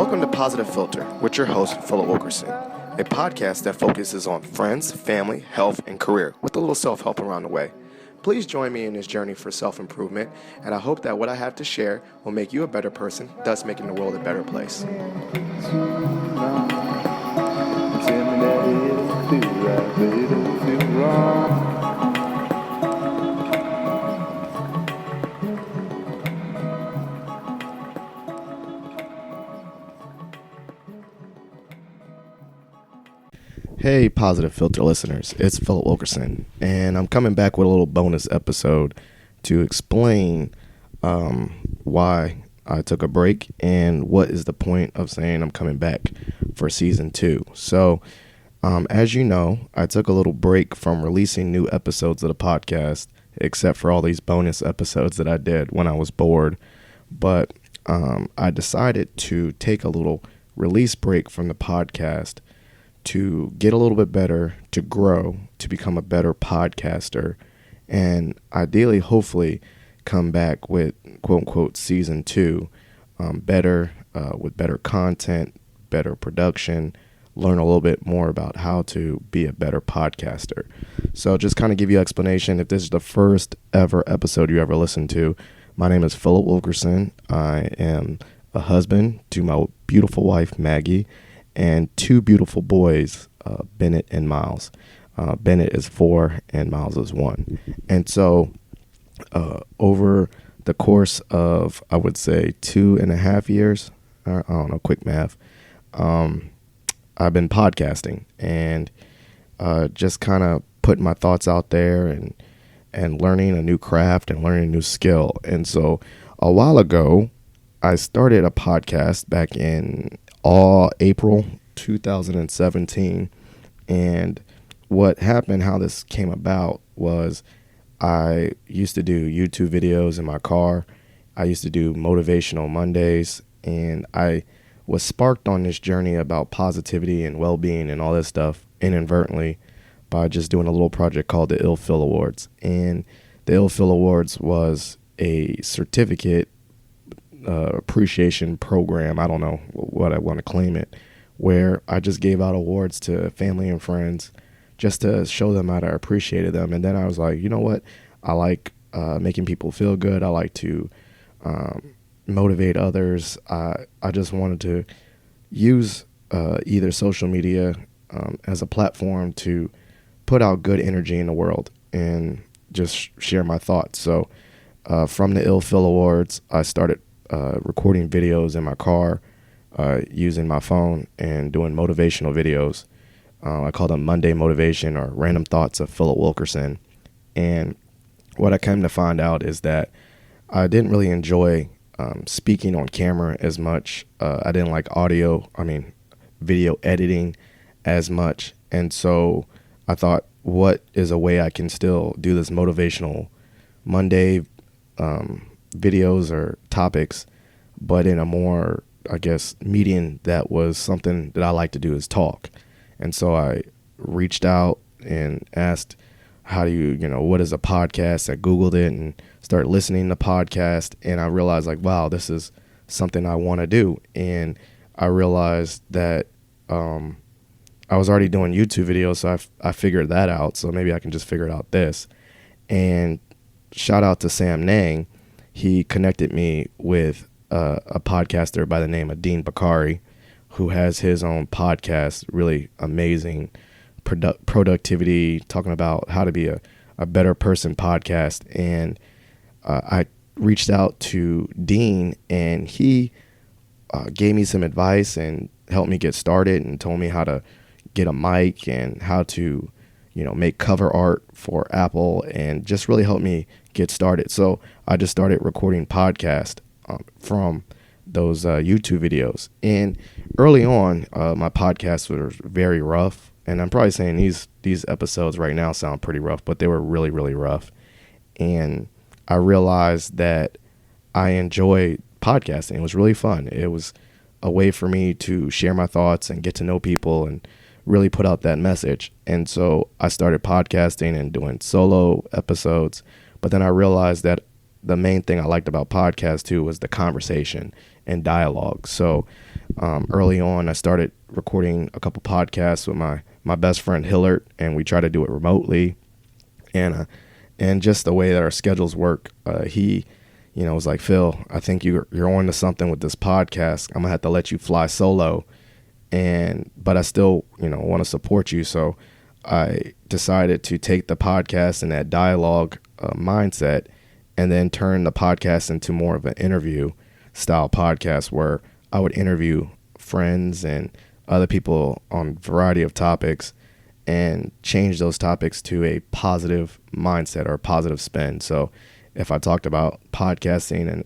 Welcome to Positive Philter with your host, Philip Wilkerson, a podcast that focuses on friends, family, health, and career with a little self-help around the way. Please join me in this journey for self-improvement, and I hope that what I have to share will make you a better person, thus making the world a better place. Hey, Positive Philter listeners, it's Philip Wilkerson, and I'm coming back with a little bonus episode to explain why I took a break and what is the point of saying I'm coming back for season 2. So, as you know, I took a little break from releasing new episodes of the podcast, except for all these bonus episodes that I did when I was bored. But I decided to take a little release break from the podcast to get a little bit better, to grow, to become a better podcaster, and ideally, hopefully, come back with quote-unquote season 2, better, with better content, better production, learn a little bit more about how to be a better podcaster. So just kind of give you explanation, if this is the first ever episode you ever listened to, my name is Philip Wilkerson. I am a husband to my beautiful wife, Maggie, and 2 beautiful boys, Bennett and Miles. Bennett is 4 and Miles is 1. And so over the course of, I would say, 2.5 years, I don't know, quick math, I've been podcasting and just kind of putting my thoughts out there and learning a new craft and learning a new skill. And so a while ago, I started a podcast back in April 2017, and what happened, how this came about, was I used to do YouTube videos in my car. I used to do motivational Mondays, and I was sparked on this journey about positivity and well-being and all this stuff inadvertently by just doing a little project called the Ill Feel Awards. And the Ill Feel Awards was a certificate appreciation program, I don't know what I want to claim it, where I just gave out awards to family and friends just to show them how I appreciated them. And then I was like, you know what, I like making people feel good. I like to motivate others. I just wanted to use either social media as a platform to put out good energy in the world and just share my thoughts. So from the Ill Feel Awards, I started recording videos in my car, using my phone and doing motivational videos. I call them Monday Motivation or Random Thoughts of Philip Wilkerson. And what I came to find out is that I didn't really enjoy speaking on camera as much. I didn't like video editing as much. And so I thought, what is a way I can still do this motivational Monday videos or topics, but in a more, I guess, medium that was something that I like to do is talk. And so I reached out and asked, how do you, what is a podcast? I Googled it and started listening to podcasts, and I realized, like, wow, this is something I want to do. And I realized that I was already doing YouTube videos, so I figured that out. So maybe I can just figure it out this. And shout out to Sam Nang. He connected me with a podcaster by the name of Dean Bakari, who has his own podcast, really amazing productivity, talking about how to be a better person podcast. And I reached out to Dean, and he gave me some advice and helped me get started and told me how to get a mic and how to make cover art for Apple, and just really helped me get started. So I just started recording podcasts from those YouTube videos. And early on, my podcast was very rough. And I'm probably saying these episodes right now sound pretty rough, but they were really, really rough. And I realized that I enjoy podcasting. It was really fun. It was a way for me to share my thoughts and get to know people and really put out that message. And so I started podcasting and doing solo episodes. But then I realized that the main thing I liked about podcasts too was the conversation and dialogue. So Early on, I started recording a couple podcasts with my best friend Hillard, and we try to do it remotely. And just the way that our schedules work, he, was like, Phil, I think you're on to something with this podcast. I'm gonna have to let you fly solo, but I still, want to support you. So I decided to take the podcast and that dialogue mindset, and then turn the podcast into more of an interview style podcast where I would interview friends and other people on a variety of topics and change those topics to a positive mindset or a positive spin. So if I talked about podcasting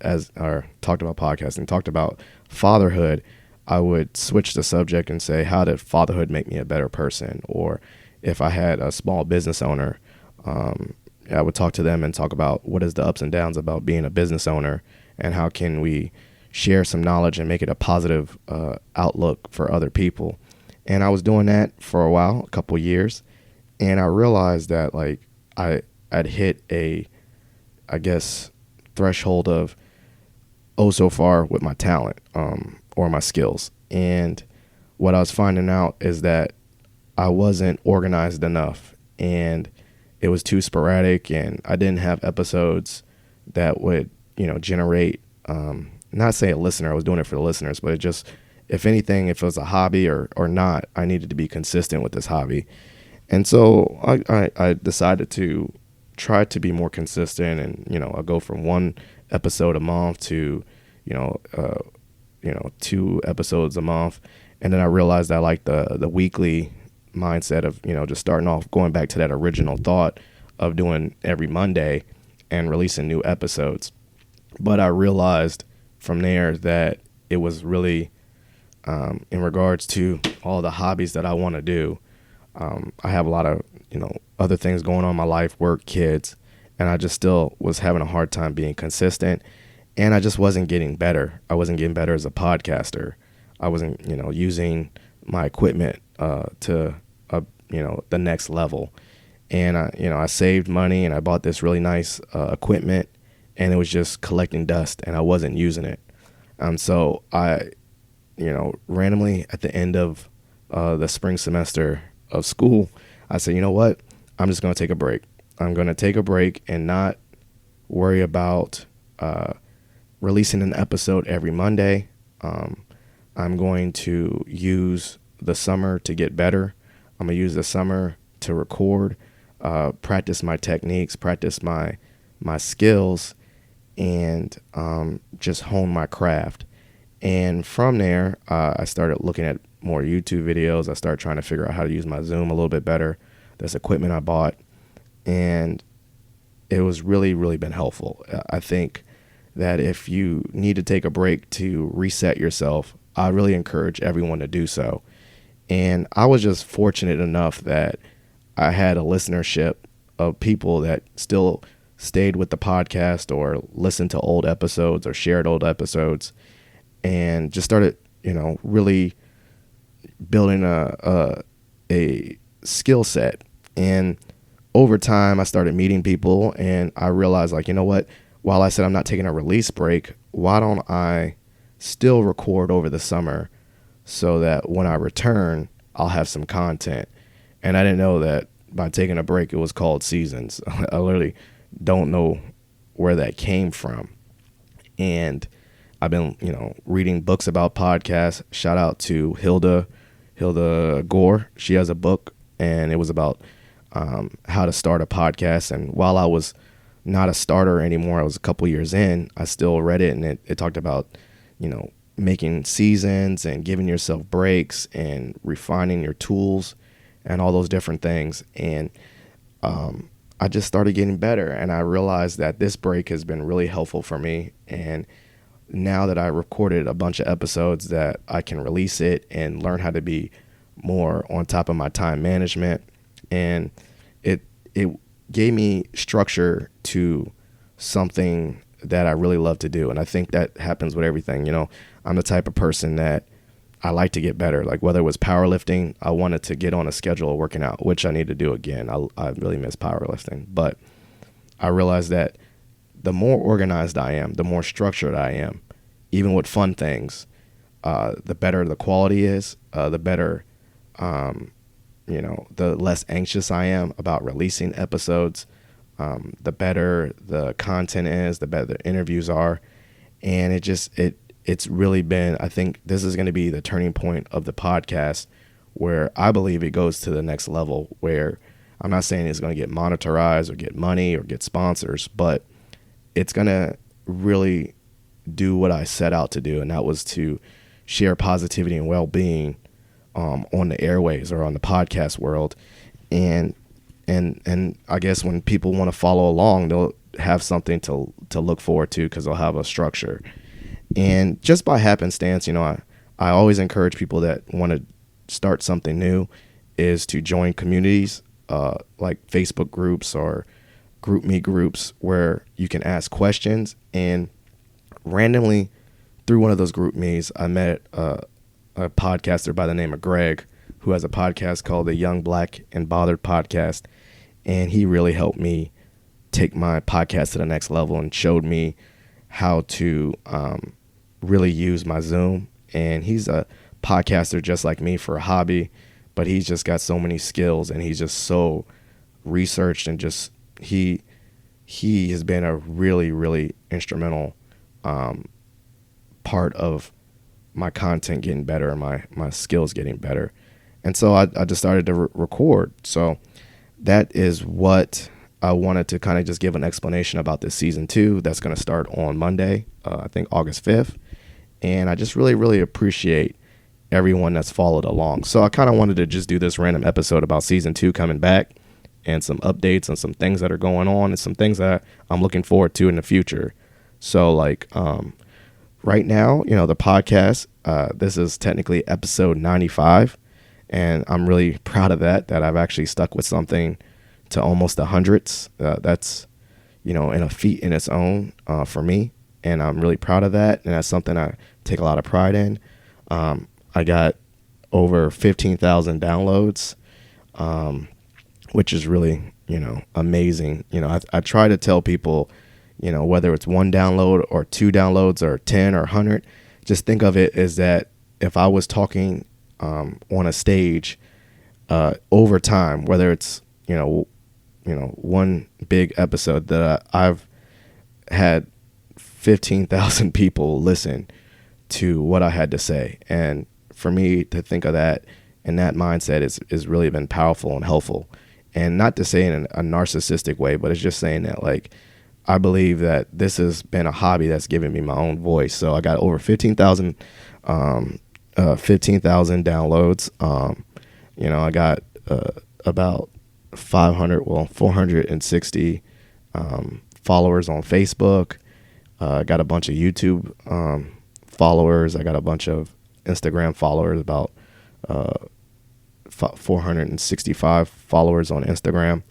talked about fatherhood, I would switch the subject and say, how did fatherhood make me a better person? Or if I had a small business owner, I would talk to them and talk about what is the ups and downs about being a business owner, and how can we share some knowledge and make it a positive outlook for other people. And I was doing that for a while, a couple of years, and I realized that I'd hit a, I guess, threshold of so far with my talent or my skills. And what I was finding out is that I wasn't organized enough, and it was too sporadic, and I didn't have episodes that would, generate, not say a listener, I was doing it for the listeners, but it just, if anything, if it was a hobby or not, I needed to be consistent with this hobby. And so I decided to try to be more consistent, and, I'll go from one episode a month to, 2 episodes a month. And then I realized I liked the weekly mindset of, just starting off, going back to that original thought of doing every Monday and releasing new episodes. But I realized from there that it was really, in regards to all the hobbies that I want to do, I have a lot of, other things going on in my life, work, kids, and I just still was having a hard time being consistent, and I just wasn't getting better. I wasn't getting better as a podcaster. I wasn't, using my equipment to, the next level. And I saved money and I bought this really nice equipment, and it was just collecting dust and I wasn't using it. So I, randomly at the end of the spring semester of school, I said, you know what? I'm just going to take a break. I'm going to take a break and not worry about releasing an episode every Monday. I'm going to use the summer to get better. I'm going to use the summer to record, practice my techniques, practice my skills, and just hone my craft. And from there, I started looking at more YouTube videos. I started trying to figure out how to use my Zoom a little bit better. This equipment I bought, and it was really, really been helpful. I think that if you need to take a break to reset yourself, I really encourage everyone to do so. And I was just fortunate enough that I had a listenership of people that still stayed with the podcast or listened to old episodes or shared old episodes, and just started, really building a skill set. And over time, I started meeting people, and I realized, you know what? While I said I'm not taking a release break, why don't I still record over the summer so that when I return, I'll have some content? And I didn't know that by taking a break, it was called seasons. I literally don't know where that came from. And I've been, reading books about podcasts. Shout out to Hilda Gore. She has a book, and it was about how to start a podcast. And while I was not a starter anymore, I was a couple years in, I still read it, and it talked about, making seasons and giving yourself breaks and refining your tools and all those different things. And I just started getting better, and I realized that this break has been really helpful for me. And now that I recorded a bunch of episodes, that I can release it and learn how to be more on top of my time management. And it gave me structure to something that I really love to do. And I think that happens with everything. I'm the type of person that I like to get better. Like whether it was powerlifting, I wanted to get on a schedule of working out, which I need to do again. I really miss powerlifting. But I realized that the more organized I am, the more structured I am, even with fun things, the better the quality is, the better, the less anxious I am about releasing episodes, the better the content is, the better the interviews are. And it's really been, I think this is going to be the turning point of the podcast, where I believe it goes to the next level, where I'm not saying it's going to get monetized or get money or get sponsors, but it's going to really do what I set out to do. And that was to share positivity and well-being on the airways or on the podcast world. And I guess when people want to follow along, they'll have something to look forward to, because they'll have a structure. And just by happenstance, I always encourage people that want to start something new is to join communities like Facebook groups or GroupMe groups, where you can ask questions. And randomly through one of those GroupMes, I met a podcaster by the name of Greg, who has a podcast called the Young, Black, and Bothered Podcast. And he really helped me take my podcast to the next level and showed me how to really use my Zoom. And he's a podcaster just like me for a hobby, but he's just got so many skills, and he's just so researched, and just he has been a really, really instrumental part of my content getting better and my skills getting better. And so I just started to record. So that is what I wanted to kind of just give an explanation about this season 2 that's going to start on Monday, I think August 5th. And I just really, really appreciate everyone that's followed along. So I kind of wanted to just do this random episode about season 2 coming back, and some updates on some things that are going on, and some things that I'm looking forward to in the future. So right now, the podcast, this is technically episode 95, and I'm really proud of that I've actually stuck with something to almost the hundreds. That's, in a feat in its own for me, and I'm really proud of that, and that's something I take a lot of pride in. I got over 15,000 downloads, which is really, amazing. I try to tell people, whether it's 1 download or 2 downloads or 10 or 100, just think of it as that if I was talking on a stage over time, whether it's, one big episode that I've had 15,000 people listen to what I had to say. And for me to think of that and that mindset is really been powerful and helpful. And not to say in a narcissistic way, but it's just saying that, I believe that this has been a hobby that's given me my own voice. So I got over 15,000 downloads. I got about 460 followers on Facebook. I got a bunch of YouTube followers. I got a bunch of Instagram followers, about 465 followers on Instagram.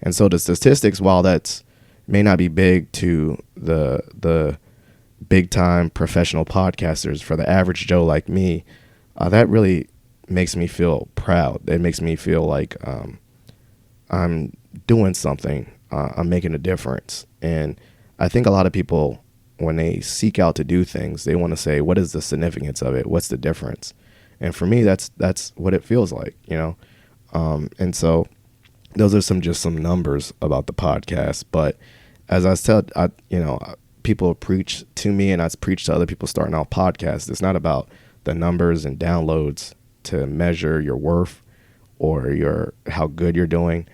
And so the statistics, while that's may not be big to the big time professional podcasters, for the average Joe like me, that really makes me feel proud. It makes me feel like I'm doing something. I'm making a difference. And I think a lot of people, when they seek out to do things, they want to say, what is the significance of it? What's the difference? And for me, that's what it feels like, and so those are some numbers about the podcast. But as I said, people preach to me, and I preach to other people starting out podcasts. It's not about the numbers and downloads to measure your worth or how good you're doing.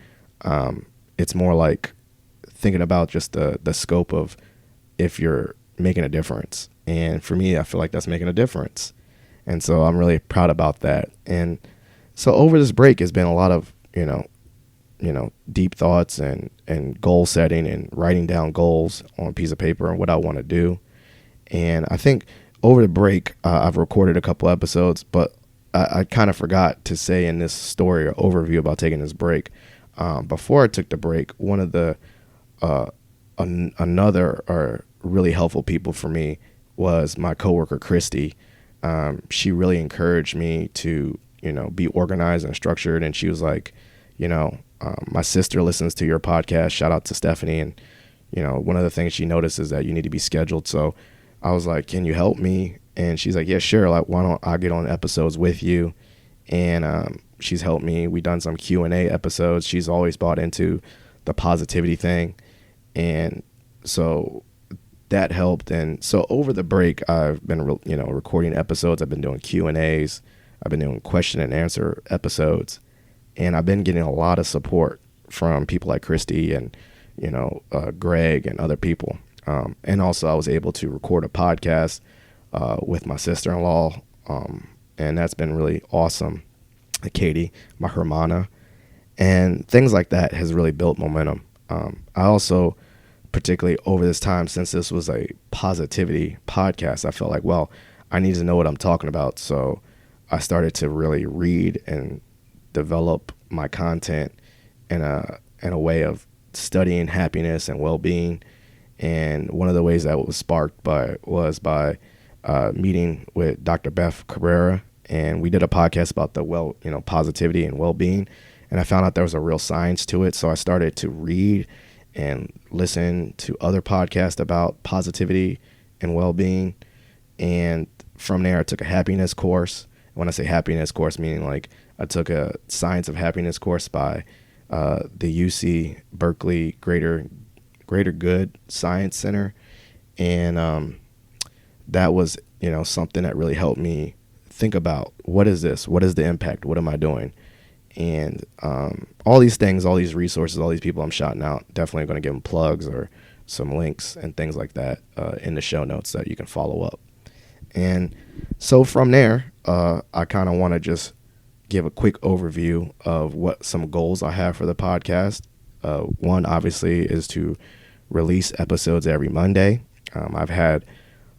It's more like thinking about just the scope of if you're making a difference. And for me, I feel like that's making a difference. And so I'm really proud about that. And so over this break has been a lot of, deep thoughts and goal setting and writing down goals on a piece of paper and what I want to do. And I think over the break, I've recorded a couple episodes, but I kind of forgot to say in this story or overview about taking this break. Before I took the break, one of the another really helpful people for me was my coworker, Christy. She really encouraged me to, be organized and structured. And she was like, my sister listens to your podcast. Shout out to Stephanie. And, one of the things she noticed is that you need to be scheduled. So I was like, can you help me And she's like, yeah, sure. Like, why don't I get on episodes with you? And she's helped me. We done some Q&A episodes. She's always bought into the positivity thing. And so that helped. And so over the break, I've been, recording episodes. I've been doing Q&As. I've been doing question and answer episodes. And I've been getting a lot of support from people like Christy and, Greg and other people. And also I was able to record a podcast with my sister-in-law. And that's been really awesome. Katie, my hermana. And things like that has really built momentum. I also, particularly over this time, since this was a positivity podcast, I felt like, well, I need to know what I'm talking about. So I started to really read and develop my content in a way of studying happiness and well-being. And one of the ways that was sparked was by meeting with Dr. Beth Cabrera, and we did a podcast about the positivity and well-being. And I found out there was a real science to it. So I started to read and listen to other podcasts about positivity and well-being. And from there, I took a happiness course. When I say happiness course, meaning like I took a science of happiness course by the UC Berkeley Greater Good Science Center. And that was, something that really helped me think about, what is this? What is the impact? What am I doing? And all these things, all these resources, all these people I'm shouting out, definitely going to give them plugs or some links and things like that in the show notes that you can follow up. And so from there, I kind of want to just give a quick overview of what some goals I have for the podcast. One, obviously, is to release episodes every Monday. I've had,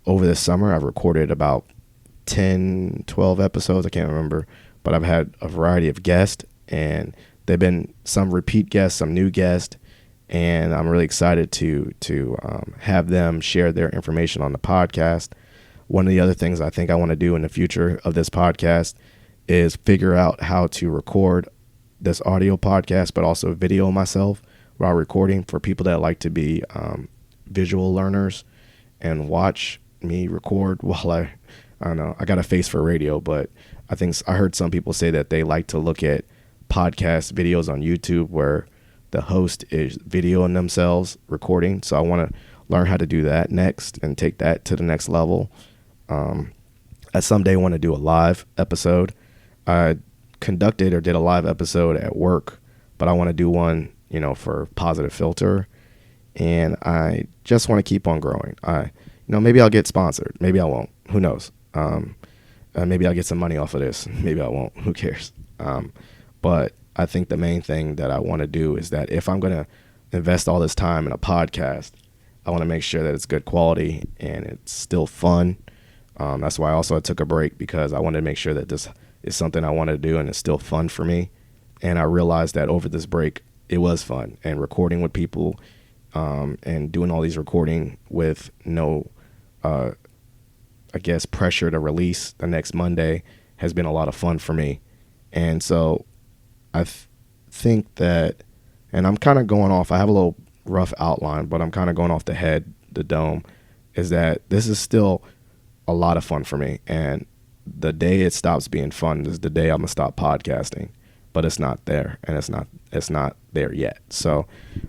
over the summer, I've recorded about 10, 12 episodes. I can't remember. But I've had a variety of guests, and they've been some repeat guests, some new guests, and I'm really excited to have them share their information on the podcast. One of the other things I think I want to do in the future of this podcast is figure out how to record this audio podcast, but also video myself while recording, for people that like to be visual learners and watch me record while I don't know, I got a face for radio, but I heard some people say that they like to look at podcast videos on YouTube where the host is videoing themselves recording. So I want to learn how to do that next and take that to the next level. I someday want to do a live episode. I conducted or did a live episode at work, but I want to do one, for Positive Philter. And I just want to keep on growing. Maybe I'll get sponsored. Maybe I won't. Who knows? Maybe I'll get some money off of this. Maybe I won't. Who cares? But I think the main thing that I want to do is that if I'm going to invest all this time in a podcast, I want to make sure that it's good quality and it's still fun. That's why I took a break, because I wanted to make sure that this is something I want to do and it's still fun for me. And I realized that over this break, it was fun. And recording with people and doing all these recording with no pressure to release the next Monday has been a lot of fun for me. And so I think that, and I'm kind of going off, I have a little rough outline, but I'm kind of going off the dome, is that this is still a lot of fun for me. And the day it stops being fun is the day I'm going to stop podcasting, but it's not there, and it's not there yet. So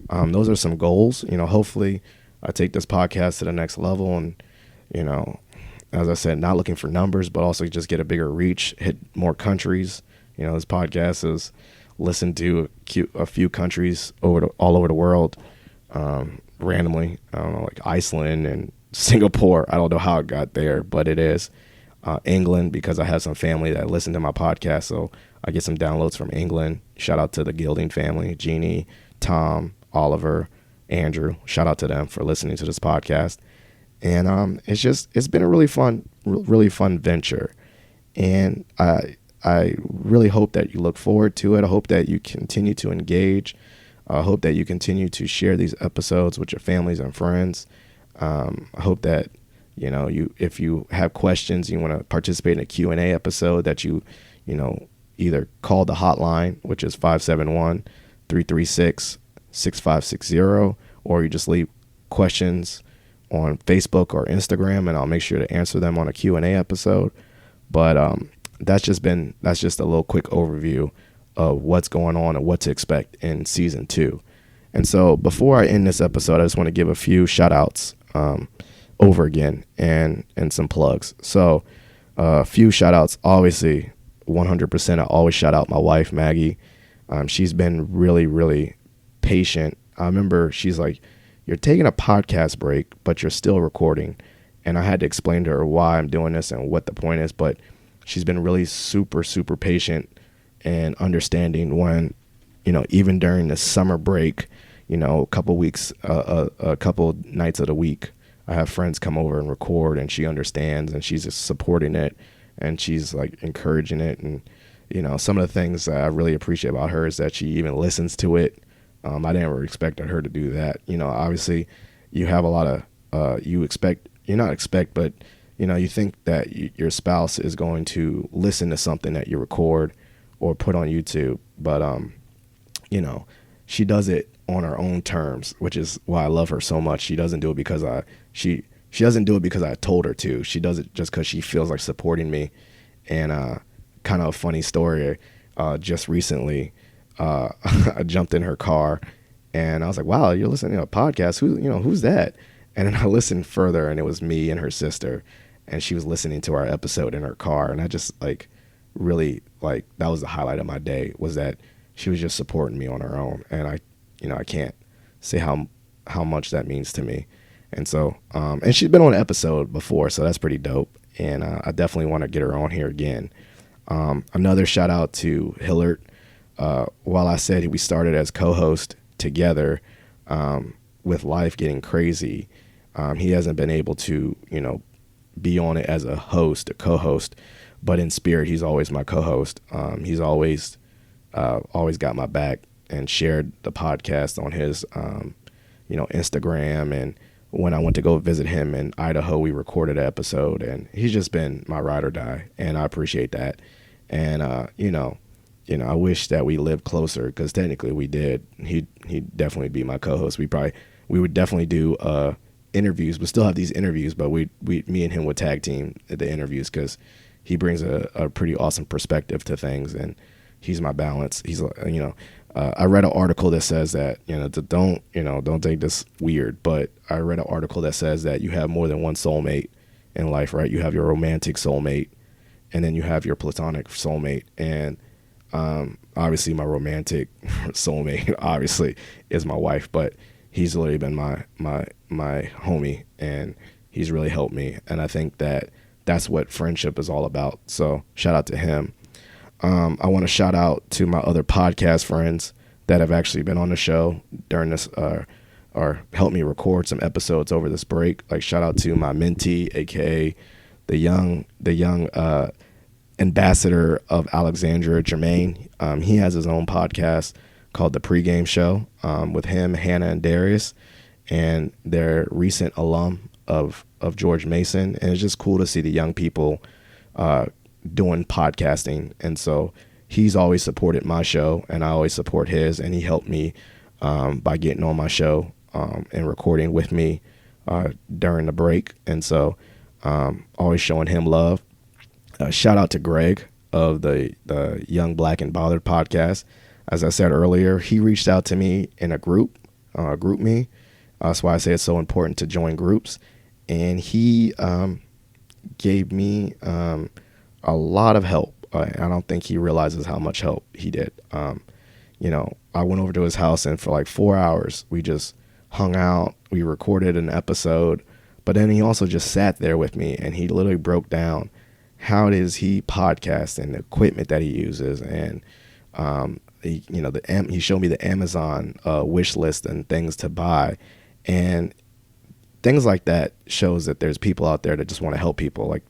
those are some goals. Hopefully I take this podcast to the next level, and, as I said, not looking for numbers, but also just get a bigger reach, hit more countries. This podcast is listened to a few countries all over the world, randomly. I don't know, like Iceland and Singapore. I don't know how it got there, but it is. England, because I have some family that listen to my podcast, so I get some downloads from England. Shout out to the Gilding family, Jeannie, Tom, Oliver, Andrew. Shout out to them for listening to this podcast. And it's been a really fun venture. And I really hope that you look forward to it. I hope that you continue to engage. I hope that you continue to share these episodes with your families and friends. I hope that, if you have questions, you want to participate in a Q&A episode, that you either call the hotline, which is 571-336-6560, or you just leave questions on Facebook or Instagram, and I'll make sure to answer them on a Q&A episode. But that's just a little quick overview of what's going on and what to expect in season 2. And so before I end this episode, I just want to give a few shout outs over again and some plugs. So a few shout outs, obviously 100%. I always shout out my wife, Maggie. She's been really, really patient. I remember she's like, you're taking a podcast break, but you're still recording. And I had to explain to her why I'm doing this and what the point is. But she's been really super, super patient and understanding when, even during the summer break, a couple weeks, a couple nights of the week, I have friends come over and record, and she understands, and she's just supporting it, and she's like encouraging it. And, some of the things that I really appreciate about her is that she even listens to it. I never expected her to do that. Obviously you have a lot of, but you think that your spouse is going to listen to something that you record or put on YouTube. But, she does it on her own terms, which is why I love her so much. She doesn't do it because she doesn't do it because I told her to. She does it just because she feels like supporting me. And kind of a funny story, just recently, I jumped in her car and I was like, wow, you're listening to a podcast. Who's that? And then I listened further, and it was me and her sister, and she was listening to our episode in her car. And I just really that was the highlight of my day, was that she was just supporting me on her own. And I can't say how much that means to me. And so, and she's been on an episode before, so that's pretty dope. And I definitely want to get her on here again. Another shout out to Hillard. While I said we started as co-host together, with life getting crazy, he hasn't been able to, be on it as a co-host, but in spirit, he's always my co-host. He's always got my back and shared the podcast on his, Instagram. And when I went to go visit him in Idaho, we recorded an episode, and he's just been my ride or die, and I appreciate that. And, I wish that we lived closer, because technically we did. He'd definitely be my co-host. We would definitely do interviews. We still have these interviews, but me and him would tag team the interviews, because he brings a pretty awesome perspective to things, and he's my balance. He's I read an article that says that don't take this weird, but I read an article that says that you have more than one soulmate in life, right? You have your romantic soulmate, and then you have your platonic soulmate, and obviously my romantic soulmate obviously is my wife, but he's literally been my homie, and he's really helped me. And I think that that's what friendship is all about. So shout out to him. I want to shout out to my other podcast friends that have actually been on the show during this, or helped me record some episodes over this break. Like, shout out to my mentee, aka the young ambassador of Alexandria, Jermaine. He has his own podcast called the PreGame Show, with him, Hannah, and Darius, and they're recent alum of George Mason. And it's just cool to see the young people doing podcasting. And so he's always supported my show, and I always support his, and he helped me by getting on my show and recording with me during the break. And so always showing him love. Shout out to Greg of the Young Black and Bothered podcast. As I said earlier, he reached out to me in a group me. That's why I say it's so important to join groups. And he gave me a lot of help. I don't think he realizes how much help he did. I went over to his house, and for like 4 hours, we just hung out. We recorded an episode, but then he also just sat there with me, and he literally broke down how does he podcast and the equipment that he uses. And, he showed me the Amazon wish list and things to buy, and things like that shows that there's people out there that just want to help people. Like,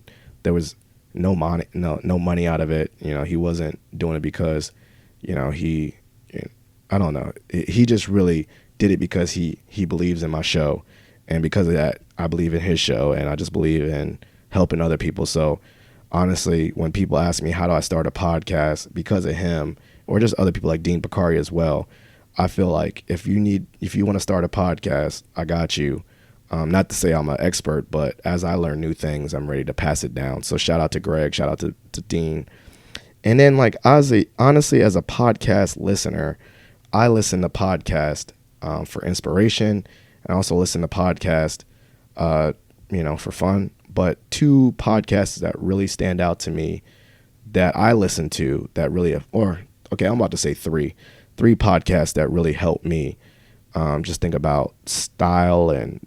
there was no money out of it. He wasn't doing it because, I don't know. He just really did it because he believes in my show. And because of that, I believe in his show, and I just believe in helping other people. So honestly, when people ask me, how do I start a podcast, because of him, or just other people like Dean Picari as well, I feel like if you want to start a podcast, I got you. Not to say I'm an expert, but as I learn new things, I'm ready to pass it down. So shout out to Greg, shout out to Dean. And then like honestly, as a podcast listener, I listen to podcast for inspiration. And I also listen to podcast, for fun. But two podcasts that really stand out to me that I listen to that really, I'm about to say three podcasts that really helped me just think about style and,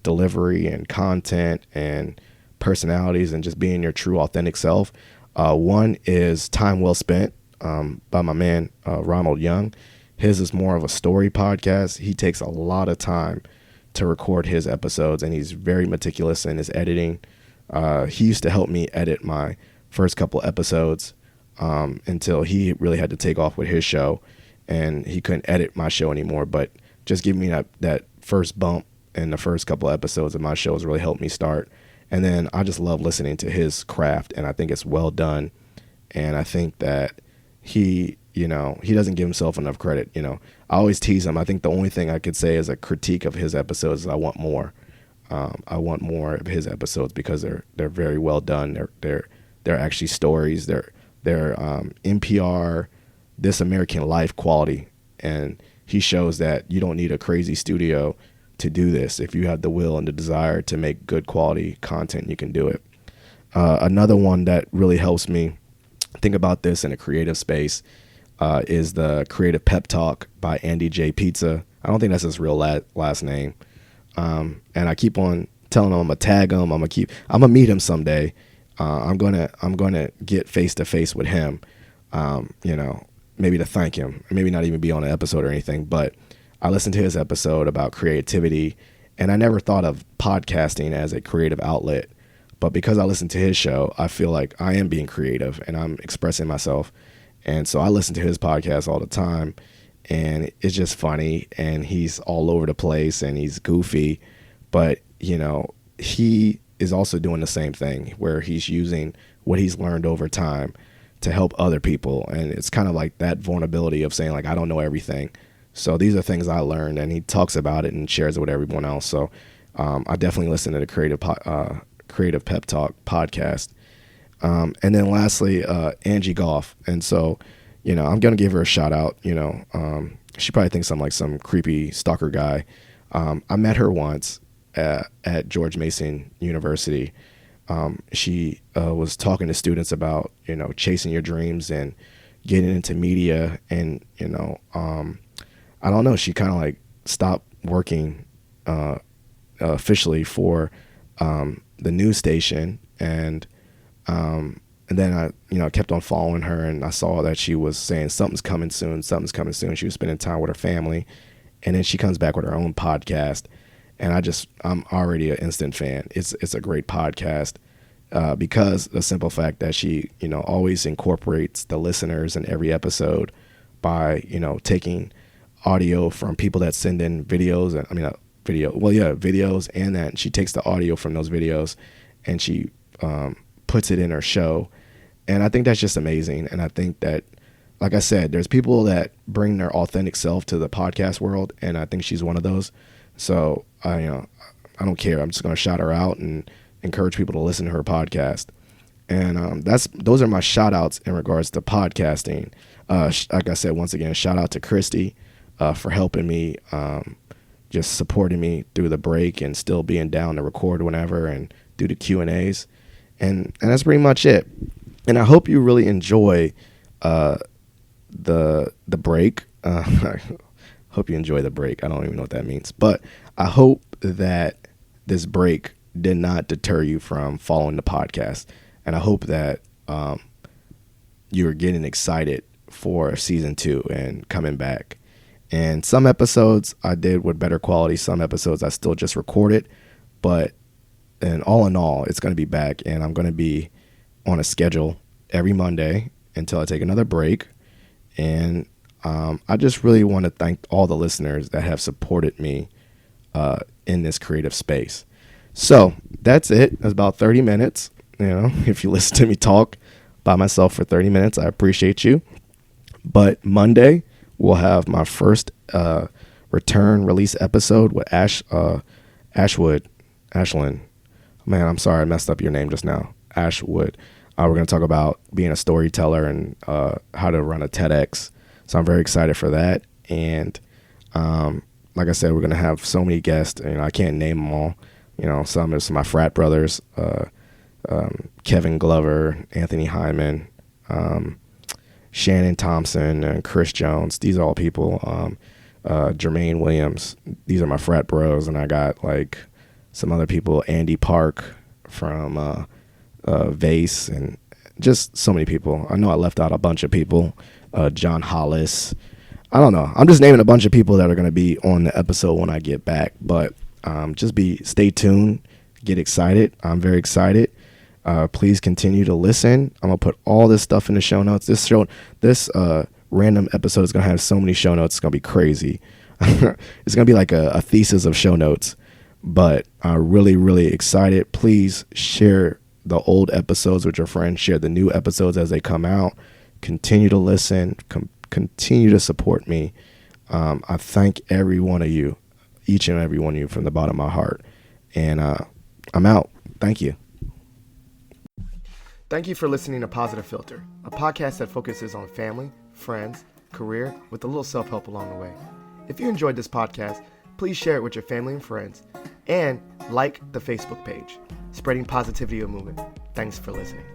delivery and content and personalities and just being your true authentic self. One is Time Well Spent by my man, Ronald Young. His is more of a story podcast. He takes a lot of time to record his episodes, and he's very meticulous in his editing. He used to help me edit my first couple episodes until he really had to take off with his show, and he couldn't edit my show anymore. But just giving me that first bump in the first couple episodes of my show has really helped me start. And then I just love listening to his craft, and I think it's well done. And I think that he doesn't give himself enough credit. I always tease him. I think the only thing I could say as a critique of his episodes is I want more. I want more of his episodes because they're very well done. They're actually stories. They're NPR, This American Life quality, and he shows that you don't need a crazy studio to do this. If you have the will and the desire to make good quality content, you can do it. Another one that really helps me think about this in a creative space is the Creative Pep Talk by Andy J. Pizza. I don't think that's his real last name. And I keep on telling him I'm gonna tag him. I'm gonna meet him someday. I'm gonna get face to face with him. Maybe to thank him, maybe not even be on an episode or anything. But I listened to his episode about creativity, and I never thought of podcasting as a creative outlet. But because I listened to his show, I feel like I am being creative and I'm expressing myself. And so I listen to his podcast all the time, and it's just funny, and he's all over the place and he's goofy, but he is also doing the same thing where he's using what he's learned over time to help other people. And it's kind of like that vulnerability of saying like, I don't know everything. So these are things I learned, and he talks about it and shares it with everyone else. So I definitely listen to the Creative Pep Talk podcast. And then lastly, Angie Goff. And so, I'm going to give her a shout out. She probably thinks I'm like some creepy stalker guy. I met her once at George Mason University. She was talking to students about, chasing your dreams and getting into media. And, I don't know, she kind of like stopped working officially for the news station. And then I kept on following her, and I saw that she was saying something's coming soon. She was spending time with her family, and then she comes back with her own podcast, and I'm already an instant fan. It's a great podcast because the simple fact that she always incorporates the listeners in every episode by taking audio from people that send in videos, and videos, and that she takes the audio from those videos and she puts it in her show. And I think that's just amazing. And I think that, like I said, there's people that bring their authentic self to the podcast world, and I think she's one of those. So I don't care. I'm just going to shout her out and encourage people to listen to her podcast. And those are my shout outs in regards to podcasting. Like I said, once again, shout out to Christy for helping me, just supporting me through the break and still being down to record whenever and do the Q&As. And that's pretty much it. And I hope you really enjoy the break. I hope you enjoy the break. I don't even know what that means. But I hope that this break did not deter you from following the podcast. And I hope that you're getting excited for season 2 and coming back. And some episodes I did with better quality. Some episodes I still just recorded. But and all in all, it's going to be back. And I'm going to be on a schedule every Monday until I take another break. And I just really want to thank all the listeners that have supported me in this creative space. So that's it. That's about 30 minutes. If you listen to me talk by myself for 30 minutes, I appreciate you. But Monday, we'll have my first return release episode with Ashlyn. Man, I'm sorry I messed up your name just now. Ashwood. We're going to talk about being a storyteller and how to run a TEDx. So I'm very excited for that. And like I said, we're going to have so many guests. I can't name them all. Some of my frat brothers, Kevin Glover, Anthony Hyman, Shannon Thompson, and Chris Jones. These are all people. Jermaine Williams. These are my frat bros. And I got like some other people, Andy Park from Vase, and just so many people. I know I left out a bunch of people. John Hollis. I don't know. I'm just naming a bunch of people that are going to be on the episode when I get back. But stay tuned. Get excited. I'm very excited. Please continue to listen. I'm going to put all this stuff in the show notes. This random episode is going to have so many show notes. It's going to be crazy. It's going to be like a thesis of show notes. But I'm really, really excited. Please share the old episodes with your friends. Share the new episodes as they come out. Continue to listen. Continue to support me. I thank every one of you, each and every one of you from the bottom of my heart. And I'm out. Thank you. Thank you for listening to Positive Philter, a podcast that focuses on family, friends, career, with a little self-help along the way. If you enjoyed this podcast, please share it with your family and friends, and like the Facebook page, Spreading Positivity of Movement. Thanks for listening.